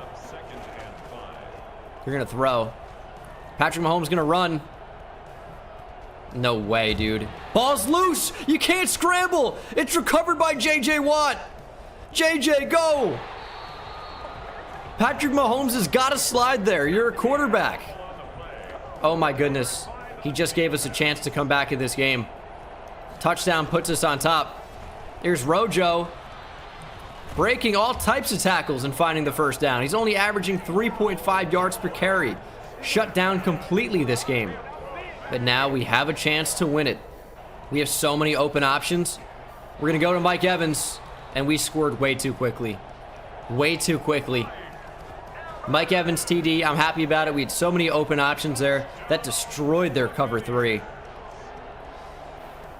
You're going to throw. Patrick Mahomes going to run. No way, dude. Ball's loose. You can't scramble. It's recovered by J.J. Watt. J.J., go. Patrick Mahomes has got to slide there. You're a quarterback. Oh, my goodness. He just gave us a chance to come back in this game. Touchdown puts us on top. Here's Rojo. Breaking all types of tackles and finding the first down. He's only averaging 3.5 yards per carry. Shut down completely this game. But now we have a chance to win it. We have so many open options. We're going to go to Mike Evans, and we scored way too quickly. Way too quickly. Mike Evans TD, I'm happy about it. We had so many open options there. That destroyed their cover 3.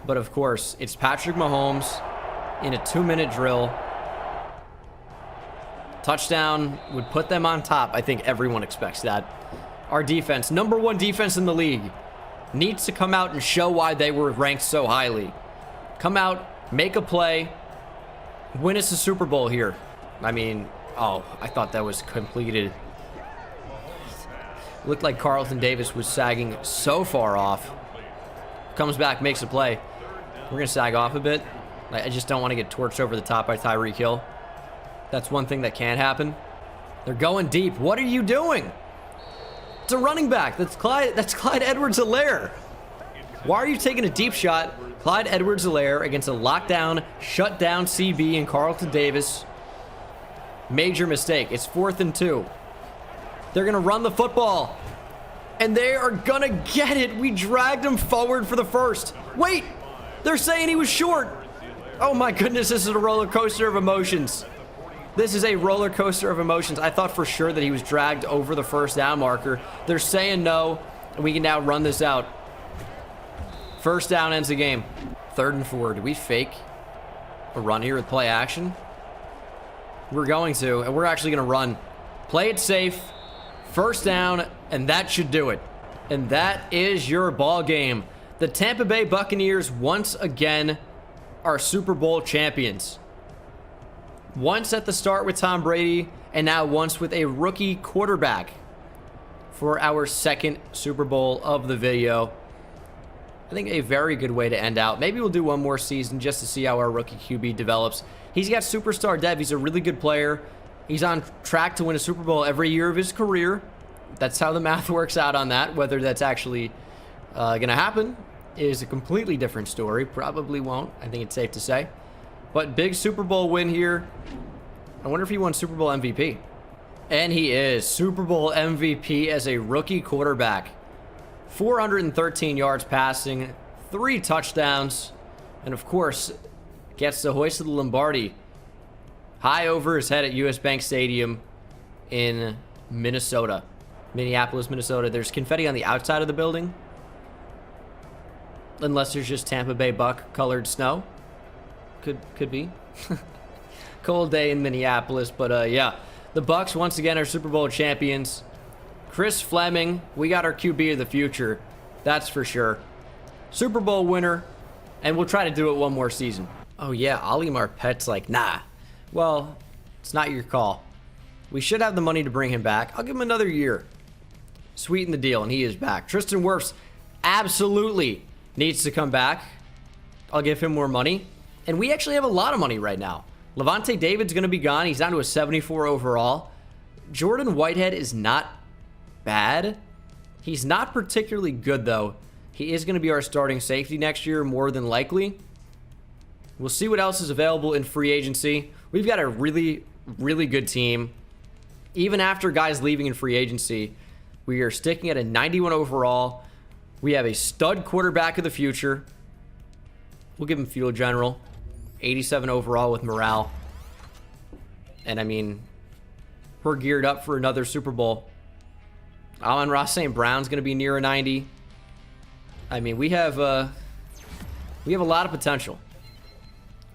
But of course, it's Patrick Mahomes in a 2-minute drill. Touchdown would put them on top. I think everyone expects that. Our defense, number 1 defense in the league, needs to come out and show why they were ranked so highly. Come out, make a play, win us a Super Bowl here. I mean, oh, I thought that was completed. Looked like Carlton Davis was sagging so far off. Comes back, makes a play. We're going to sag off a bit. I just don't want to get torched over the top by Tyreek Hill. That's one thing that can happen. They're going deep. What are you doing? It's a running back. That's Clyde Edwards-Helaire. Why are you taking a deep shot? Clyde Edwards-Helaire against a lockdown, shutdown CB and Carlton Davis. Major mistake. It's 4th and 2. They're going to run the football. And they are going to get it. We dragged him forward for the first. Wait! They're saying he was short. Oh my goodness, this is a roller coaster of emotions. This is a roller coaster of emotions. I thought for sure that he was dragged over the first down marker. They're saying no, and we can now run this out. First down ends the game. 3rd and 4. Do we fake a run here with play action? We're going to, and we're actually going to run. Play it safe. First down, and that should do it. And that is your ball game. The Tampa Bay Buccaneers once again are Super Bowl champions. Once at the start with Tom Brady, and now once with a rookie quarterback for our 2nd Super Bowl of the video. I think a very good way to end out. Maybe we'll do one more season just to see how our rookie QB develops. He's got superstar depth. He's a really good player. He's on track to win a Super Bowl every year of his career. That's how the math works out on that. Whether that's actually going to happen is a completely different story. Probably won't. I think it's safe to say. But big Super Bowl win here. I wonder if he won Super Bowl MVP. And he is Super Bowl MVP as a rookie quarterback. 413 yards passing, 3 touchdowns, and of course, gets the hoist of the Lombardi high over his head at US Bank Stadium in Minnesota. Minneapolis, Minnesota. There's confetti on the outside of the building. Unless there's just Tampa Bay Buck colored snow. Could be. Cold day in Minneapolis, but yeah. The Bucs once again are Super Bowl champions. Chris Fleming, we got our QB of the future. That's for sure. Super Bowl winner, and we'll try to do it one more season. Oh yeah, Ali Marpet's like, nah. Well, it's not your call. We should have the money to bring him back. I'll give him another year. Sweeten the deal, and he is back. Tristan Wirfs absolutely needs to come back. I'll give him more money. And we actually have a lot of money right now. Levante David's going to be gone. He's down to a 74 overall. Jordan Whitehead is not bad. He's not particularly good, though. He is going to be our starting safety next year, more than likely. We'll see what else is available in free agency. We've got a really, really good team. Even after guys leaving in free agency, we are sticking at a 91 overall. We have a stud quarterback of the future. We'll give him Field General. 87 overall with morale. And I mean, we're geared up for another Super Bowl. Amon-Ra St. Brown's going to be near a 90. I mean, we have a lot of potential.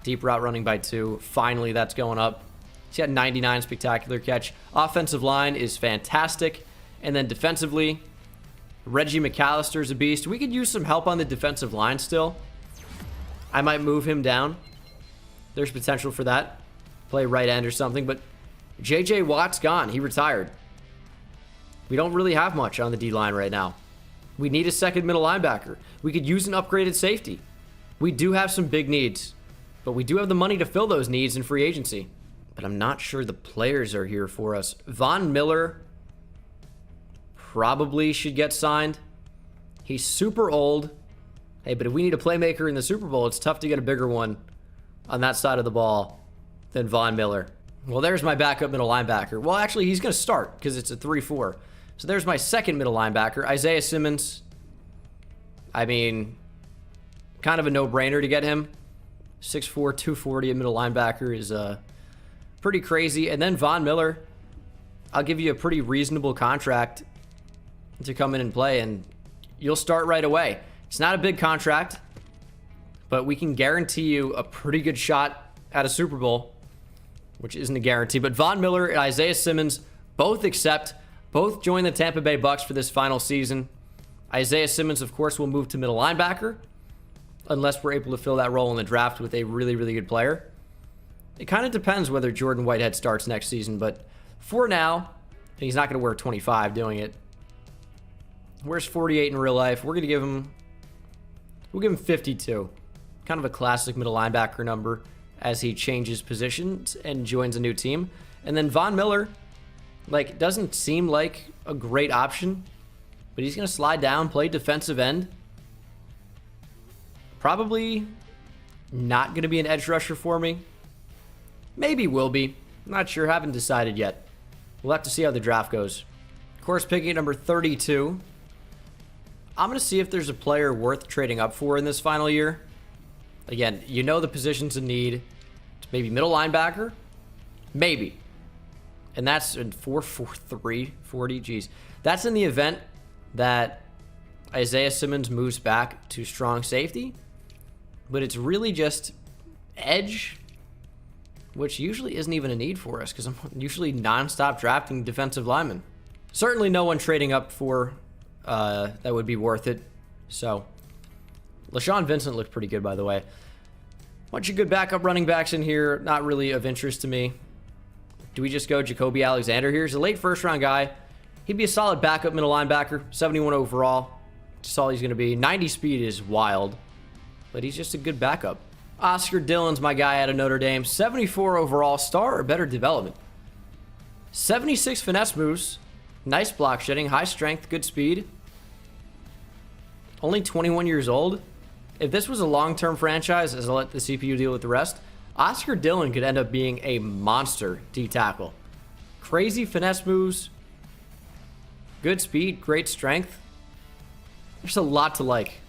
Deep route running by 2. Finally, that's going up. He's got 99 spectacular catch. Offensive line is fantastic. And then defensively, Reggie McAllister's a beast. We could use some help on the defensive line still. I might move him down. There's potential for that. Play right end or something. But J.J. Watt's gone. He retired. We don't really have much on the D-line right now. We need a second middle linebacker. We could use an upgraded safety. We do have some big needs. But we do have the money to fill those needs in free agency. But I'm not sure the players are here for us. Von Miller probably should get signed. He's super old. Hey, but if we need a playmaker in the Super Bowl, it's tough to get a bigger one on that side of the ball than Von Miller. Well, there's my backup middle linebacker. Well, actually, he's going to start because it's a 3-4. So there's my second middle linebacker, Isaiah Simmons. I mean, kind of a no-brainer to get him. 6'4", 240, a middle linebacker is pretty crazy. And then Von Miller, I'll give you a pretty reasonable contract to come in and play, and you'll start right away. It's not a big contract, but we can guarantee you a pretty good shot at a Super Bowl, which isn't a guarantee. But Von Miller and Isaiah Simmons both accept, both join the Tampa Bay Bucs for this final season. Isaiah Simmons, of course, will move to middle linebacker unless we're able to fill that role in the draft with a really, really good player. It kind of depends whether Jordan Whitehead starts next season, but for now, he's not going to wear 25 doing it. Where's 48 in real life? We'll give him 52. Kind of a classic middle linebacker number as he changes positions and joins a new team. And then Von Miller, like, doesn't seem like a great option, but he's going to slide down, play defensive end. Probably not going to be an edge rusher for me. Maybe will be. Not sure. Haven't decided yet. We'll have to see how the draft goes. Of course, picking at number 32. I'm going to see if there's a player worth trading up for in this final year. Again, you know the positions in need. It's maybe middle linebacker. Maybe. And that's in 4-4-3, 40. Geez. That's in the event that Isaiah Simmons moves back to strong safety. But it's really just edge, which usually isn't even a need for us because I'm usually nonstop drafting defensive linemen. Certainly no one trading up for that would be worth it. So, LaShawn Vincent looked pretty good, by the way. Bunch of good backup running backs in here. Not really of interest to me. Do we just go Jacoby Alexander here? He's a late first-round guy. He'd be a solid backup middle linebacker. 71 overall. Just all he's going to be. 90 speed is wild, but he's just a good backup. Oscar Dillon's my guy out of Notre Dame. 74 overall. Star or better development. 76 finesse moves. Nice block shedding. High strength. Good speed. Only 21 years old. If this was a long-term franchise, as I'll let the CPU deal with the rest, Oscar Dillon could end up being a monster D-tackle. Crazy finesse moves. Good speed. Great strength. There's a lot to like.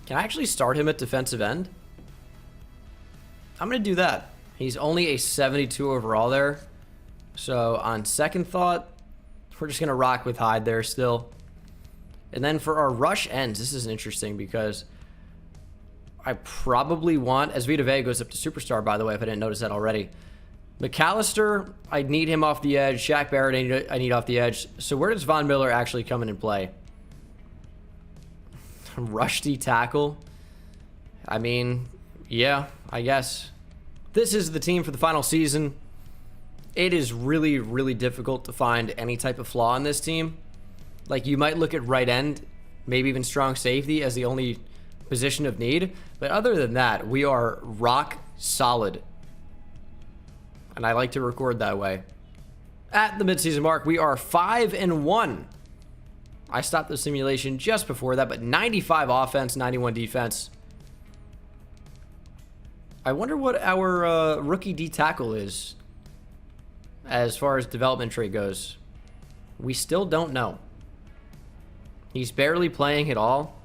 Can I actually start him at defensive end? I'm going to do that. He's only a 72 overall there. So on second thought, we're just going to rock with Hyde there still. And then for our rush ends, this is interesting because I probably want, as Vita Vea goes up to superstar, by the way, if I didn't notice that already. McAllister, I need him off the edge. Shaq Barrett, I need off the edge. So where does Von Miller actually come in and play? Rusty tackle? I mean, yeah, I guess. This is the team for the final season. It is really, really difficult to find any type of flaw in this team. Like, you might look at right end, maybe even strong safety as the only position of need. But other than that, we are rock solid. And I like to record that way. At the midseason mark, we are 5-1. I stopped the simulation just before that, but 95 offense, 91 defense. I wonder what our rookie D tackle is as far as development trait goes. We still don't know. He's barely playing at all.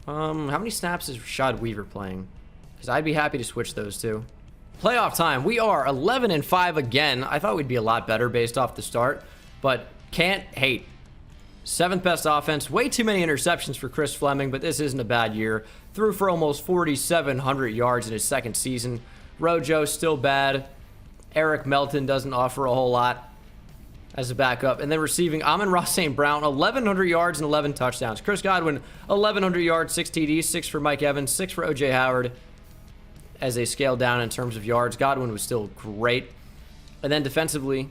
How many snaps is Rashad Weaver playing? Because I'd be happy to switch those two. Playoff time. We are 11-5 again. I thought we'd be a lot better based off the start, but can't hate. 7th best offense. Way too many interceptions for Chris Fleming, but this isn't a bad year. Threw for almost 4,700 yards in his second season. Rojo still bad. Eric Melton doesn't offer a whole lot as a backup. And then receiving Amon-Ra St. Brown, 1,100 yards and 11 touchdowns. Chris Godwin, 1,100 yards, 6 TDs, 6 for Mike Evans, 6 for O.J. Howard. As they scaled down in terms of yards, Godwin was still great. And then defensively,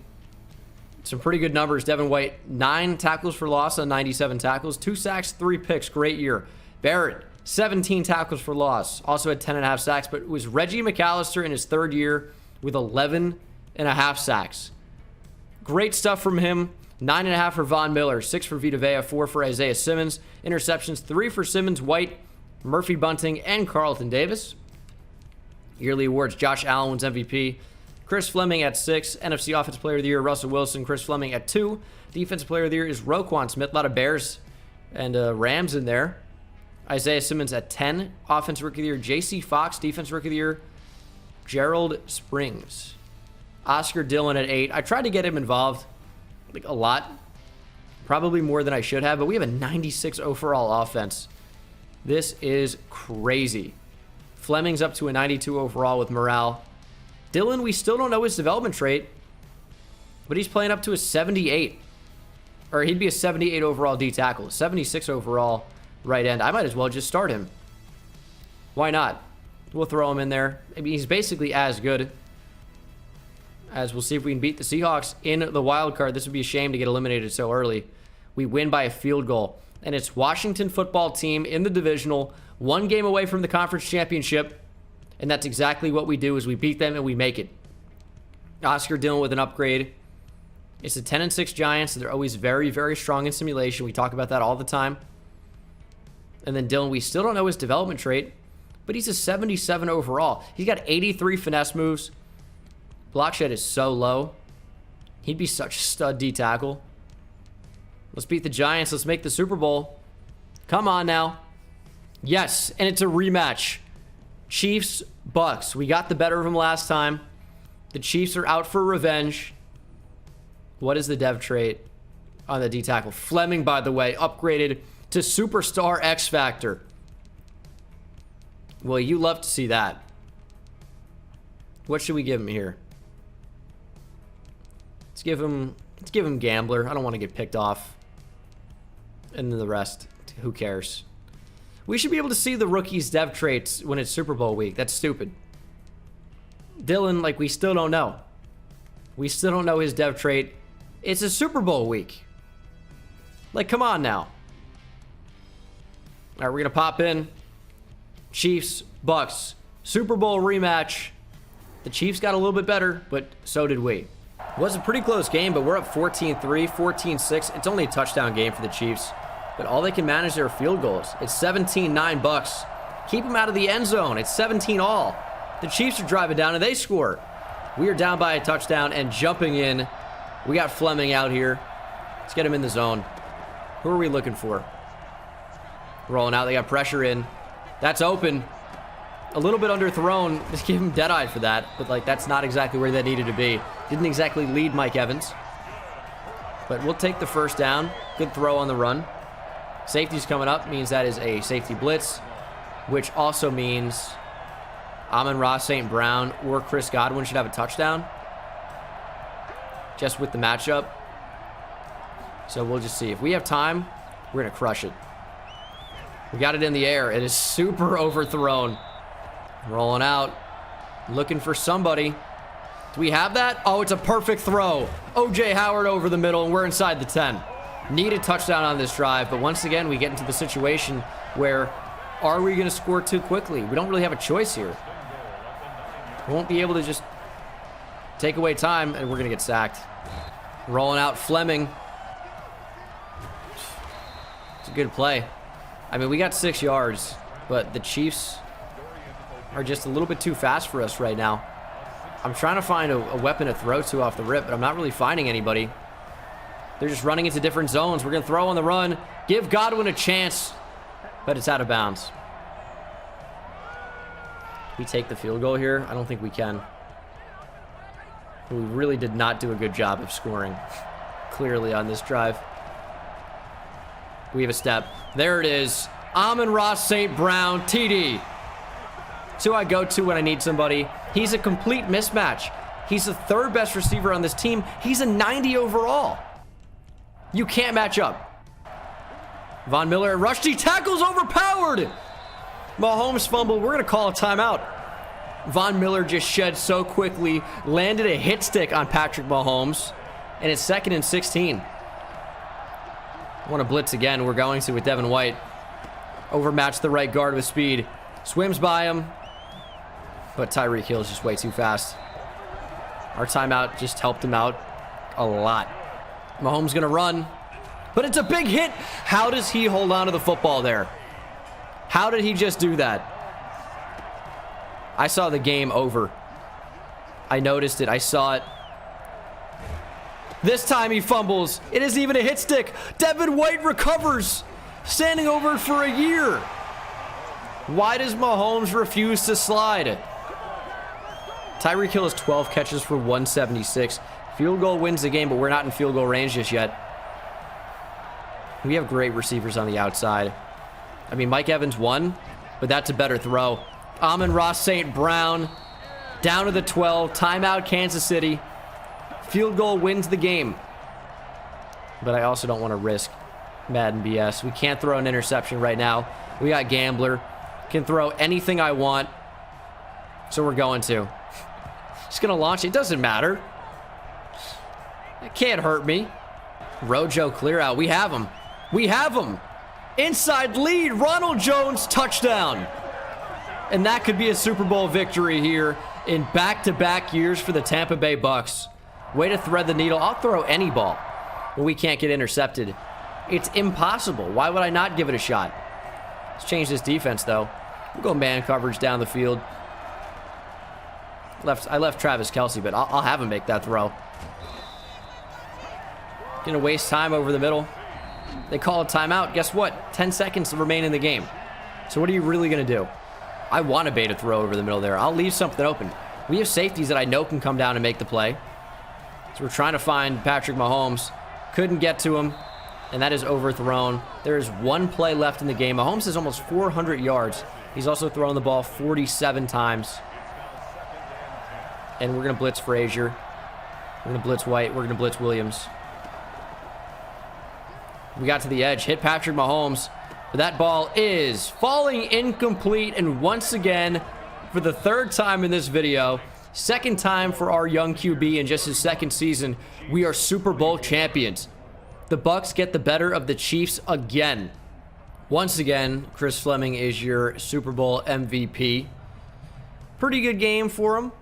some pretty good numbers. Devin White, 9 tackles for loss on 97 tackles, 2 sacks, 3 picks. Great year. Barrett, 17 tackles for loss. Also had 10.5 sacks, but it was Reggie McAllister in his 3rd year with 11.5 sacks. Great stuff from him. 9.5 for Von Miller, 6 for Vita Vea, 4 for Isaiah Simmons. Interceptions, 3 for Simmons, White, Murphy Bunting, and Carlton Davis. Yearly awards, Josh Allen wins MVP. Chris Fleming at 6. NFC Offensive Player of the Year, Russell Wilson. Chris Fleming at 2. Defensive Player of the Year is Roquan Smith. A lot of Bears and Rams in there. Isaiah Simmons at 10. Offensive Rookie of the Year, J.C. Fox. Defensive Rookie of the Year, Gerald Springs. Oscar Dillon at 8. I tried to get him involved like a lot. Probably more than I should have, but we have a 96 overall offense. This is crazy. Fleming's up to a 92 overall with morale. Dillon, we still don't know his development trait, but he's playing up to a 78. Or he'd be a 78 overall D tackle, 76 overall right end. I might as well just start him. Why not? We'll throw him in there. I mean, he's basically as good. As we'll see if we can beat the Seahawks in the wild card. This would be a shame to get eliminated so early. We win by a field goal. And it's Washington football team in the divisional, 1 game away from the conference championship. And that's exactly what we do, is we beat them and we make it. Oscar Dillon with an upgrade. It's the 10-6 Giants. So they're always very, very strong in simulation. We talk about that all the time. And then Dillon, we still don't know his development trait, but he's a 77 overall. He's got 83 finesse moves. Block shed is so low. He'd be such a stud D tackle. Let's beat the Giants. Let's make the Super Bowl. Come on now. Yes, and it's a rematch. Chiefs, Bucs. We got the better of them last time. The Chiefs are out for revenge. What is the dev trait on the D tackle? Fleming, by the way, upgraded to Superstar X Factor. Well, you love to see that. What should we give him here? Let's give him Gambler. I don't want to get picked off. And then the rest, who cares? We should be able to see the rookies' dev traits when it's Super Bowl week. That's stupid. Dillon, like, we still don't know. We still don't know his dev trait. It's a Super Bowl week. Like, come on now. All right, we're going to pop in. Chiefs, Bucs. Super Bowl rematch. The Chiefs got a little bit better, but so did we. It was a pretty close game, but we're up 14-3, 14-6. It's only a touchdown game for the Chiefs, but all they can manage are field goals. It's 17-9 Bucs. Keep them out of the end zone. It's 17-all. The Chiefs are driving down, and they score. We are down by a touchdown and jumping in. We got Fleming out here. Let's get him in the zone. Who are we looking for? Rolling out. They got pressure in. That's open. A little bit underthrown. Just give him dead-eye for that. But, like, that's not exactly where that needed to be. Didn't exactly lead Mike Evans. But we'll take the first down. Good throw on the run. Safety's coming up. Means that is a safety blitz. Which also means Amon-Ra St. Brown or Chris Godwin should have a touchdown. Just with the matchup. So we'll just see. If we have time, we're going to crush it. We got it in the air. It is super overthrown. Rolling out. Looking for somebody. Do we have that? Oh, it's a perfect throw. O.J. Howard over the middle, and we're inside the 10. Need a touchdown on this drive, but once again, we get into the situation where are we going to score too quickly? We don't really have a choice here. We won't be able to just take away time, and we're going to get sacked. Rolling out Fleming. It's a good play. I mean, we got 6 yards, but the Chiefs are just a little bit too fast for us right now. I'm trying to find a weapon to throw to off the rip, but I'm not really finding anybody. They're just running into different zones. We're going to throw on the run. Give Godwin a chance, but it's out of bounds. We take the field goal here? I don't think we can. We really did not do a good job of scoring, clearly, on this drive. We have a step. There it is. Amon-Ra St. Brown, TD. It's who I go to when I need somebody. He's a complete mismatch. He's the third best receiver on this team. He's a 90 overall. You can't match up. Von Miller, Rushdie tackles overpowered. Mahomes fumble. We're going to call a timeout. Von Miller just shed so quickly, landed a hit stick on Patrick Mahomes, and it's 2nd and 16. Want to blitz again. We're going to with Devin White. Overmatch the right guard with speed. Swims by him, but Tyreek Hill is just way too fast. Our timeout just helped him out a lot. Mahomes going to run, but it's a big hit. How does he hold on to the football there? How did he just do that? I saw the game over. I noticed it. I saw it. This time he fumbles. It isn't even a hit stick. Devin White recovers, standing over it for a year. Why does Mahomes refuse to slide? Tyreek Hill has 12 catches for 176. Field goal wins the game, but we're not in field goal range just yet. We have great receivers on the outside. I mean, Mike Evans won, but that's a better throw. Amon-Ra St. Brown down to the 12. Timeout, Kansas City. Field goal wins the game. But I also don't want to risk Madden BS. We can't throw an interception right now. We got Gambler. Can throw anything I want. So we're going to. Just going to launch. It doesn't matter. It can't hurt me. Rojo clear out. We have him. We have him. Inside lead. Ronald Jones touchdown. And that could be a Super Bowl victory here in back-to-back years for the Tampa Bay Bucs. Way to thread the needle. I'll throw any ball when we can't get intercepted. It's impossible. Why would I not give it a shot? Let's change this defense, though. We'll go man coverage down the field. I left Travis Kelce, but I'll have him make that throw. Gonna waste time over the middle. They call a timeout. Guess what? 10 seconds remain in the game. So what are you really gonna do? I want to bait a throw over the middle there. I'll leave something open. We have safeties that I know can come down and make the play. So we're trying to find Patrick Mahomes. Couldn't get to him, and that is overthrown. There is one play left in the game. Mahomes has almost 400 yards. He's also thrown the ball 47 times. And we're going to blitz Frazier. We're going to blitz White. We're going to blitz Williams. We got to the edge. Hit Patrick Mahomes. But that ball is falling incomplete. And once again, for the third time in this video, second time for our young QB in just his second season, we are Super Bowl champions. The Bucs get the better of the Chiefs again. Once again, Chris Fleming is your Super Bowl MVP. Pretty good game for him.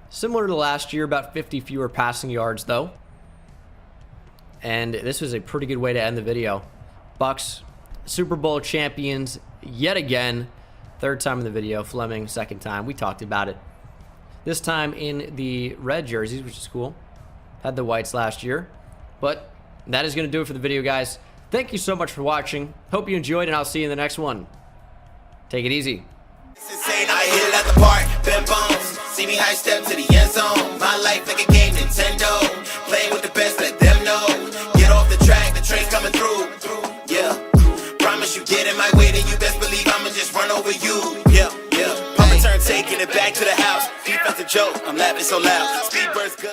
Similar to last year, about 50 fewer passing yards, though. And this was a pretty good way to end the video. Bucs, Super Bowl champions yet again. Third time in the video. Fleming, second time. We talked about it. This time in the red jerseys, which is cool. Had the whites last year. But that is going to do it for the video, guys. Thank you so much for watching. Hope you enjoyed, and I'll see you in the next one. Take it easy. It's insane, I hit it at the park, bend bones. See me high step to the end zone. My life like a game, Nintendo. Playing with the best, let them know. Get off the track, the train's coming through. Yeah, promise you get in my way, then you best believe I'ma just run over you. Yeah, yeah. Papa turn, taking it back to the house. Defense a joke, I'm laughing so loud. Speed burst good.